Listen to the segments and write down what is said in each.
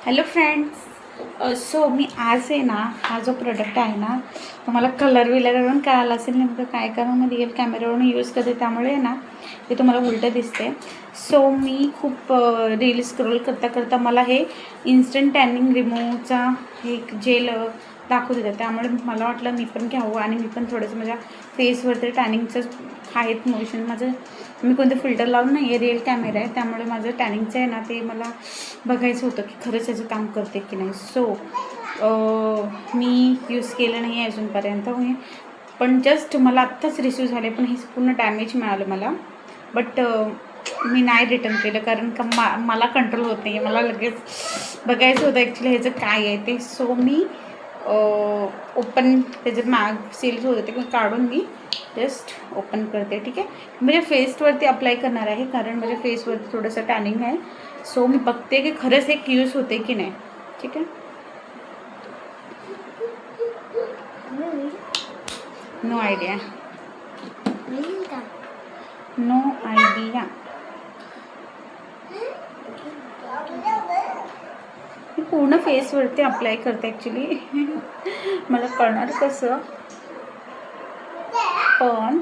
Hello friends. So मी आज आहे ना, हा जो प्रोडक्ट आहे ना, तुम्हाला कलर विलरवरून कळालं असेल नेमकं काय, कारण मी रिअल कॅमेरावरून यूज करते त्यामुळे आहे ना ते तुम्हाला उलटं दिसते. सो मी खूप रील स्क्रोल करता करता मला हे इन्स्टंट टॅनिंग रिमूव्हचा एक जेल दाखवत होतं, त्यामुळे मला वाटलं मी पण घ्यावं आणि मी पण थोडंसं माझ्या फेसवरती टॅनिंगचं आहेत मोशन. माझं मी कोणतं फिल्टर लावून नाही आहे, रिअल कॅमेरा आहे त्यामुळे माझं टॅनिंगचं आहे ना ते मला बघायचं होतं की खरंच याचं काम करते की नाही. सो मी यूज केलं नाही आहे अजूनपर्यंत, पण जस्ट मला आत्ताच रिसीव झाले, पण हे पूर्ण डॅमेज मिळालं मला. बट मी नाही रिटर्न केलं कारण का मला कंट्रोल होत नाही आहे, मला लगेच बघायचं होतं ॲक्च्युली ह्याचं काय आहे ते. सो मी ओपन त्याच्यात सेल्स होतं ते काढून मी जस्ट ओपन करते. ठीक आहे, म्हणजे फेसवरती अप्लाय करणार आहे कारण माझ्या फेसवरती थोडंसं टॅनिंग आहे. सो मी बघते की खरंच एक यूज होते की नाही. ठीक आहे, नो आयडिया, नो आयडिया. मी पूर्ण फेसवरती अप्लाय करते ॲक्च्युली. मला कळणार कसं, पण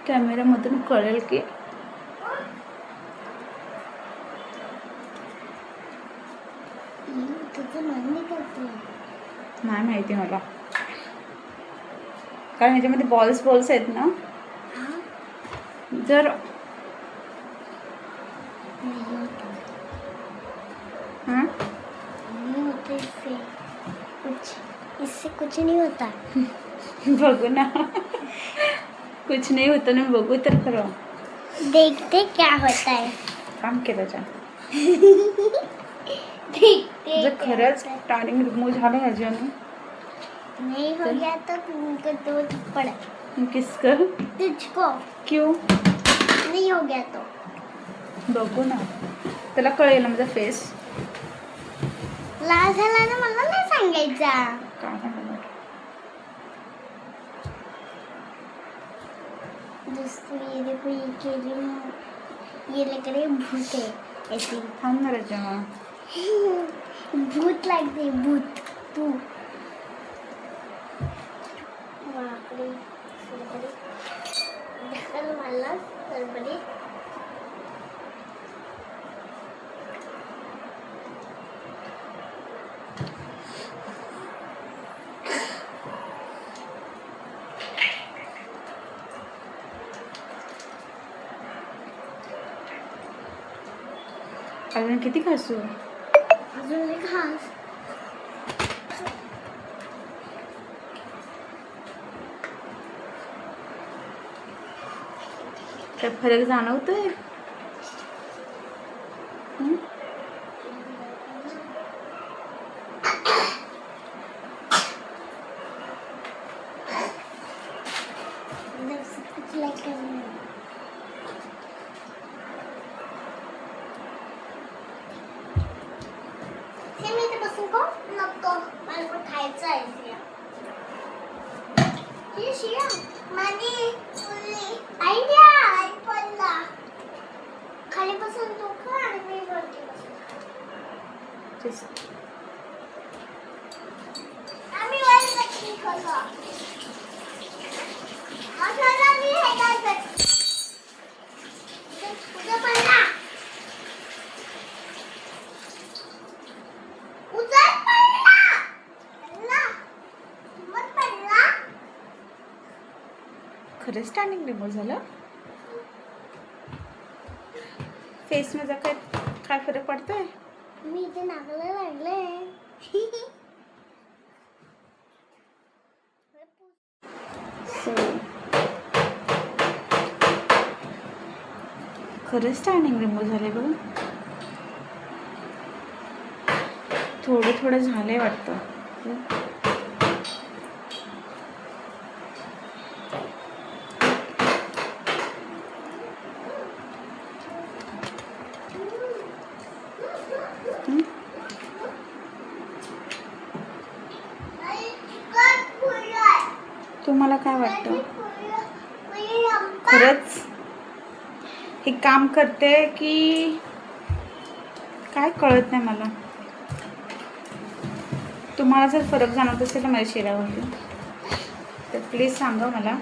कॅमेरामधून कळेल की नाही माहिती मला, कारण ह्याच्यामध्ये बॉल्स आहेत ना. जर हां इससे कुछ नहीं होता. बघू ना. कुछ नाही होतं ना, बघू तर खरं. देखते क्या होता है. काम केलं जा. देखते जर खरंच टॅनिंग रिमूव्ह झालं ह्याच्याने नहीं हो गया तो तुमको दो थप्पड़. किसको? तुझको क्यों? नहीं हो गया तो बघू ना, त्याला कळेल ना माझा फेस. लाल झाला ना, मला नाही सांगायचा. काय सांगणार. दोस्तों ये देखो, ये केली, ये लग रही भूत है ऐसी. थांबणार आहे जेव्हा भूत लागते, भूत. तू बापरे, सरबरी ढकल मला, सरबरी. अजून किती खासू. अजून एक घास. काय फरक जाणवतोय. कुछ लाइक करना. हे मी इथे बसून को नको, मला पण खायचं आहे. हे शिया माझी आयडिया पडला. खाली बसून तू खा आणि मी वरती बसून. आम्ही वर नक्की खातो. आता मी हे काय तुझं पडला. उचल पडला. पडला. मग पडला. खरंच टॅनिंग रिमूव्ह झालं. फेस माझा काय फरक पडतोय. मी इथे नाकाला लागले. खरंच टॅनिंग रिमूव्ह झाले बघ. थोडं थोडं झालंय वाटतं. तुम्हाला काय वाटतं, खरंच हे काम करते की काय कळत नाही मला. तुम्हाला जर फरक जाणवत असेल तर माझ्या चेहऱ्यावरती तर प्लीज सांगा मला.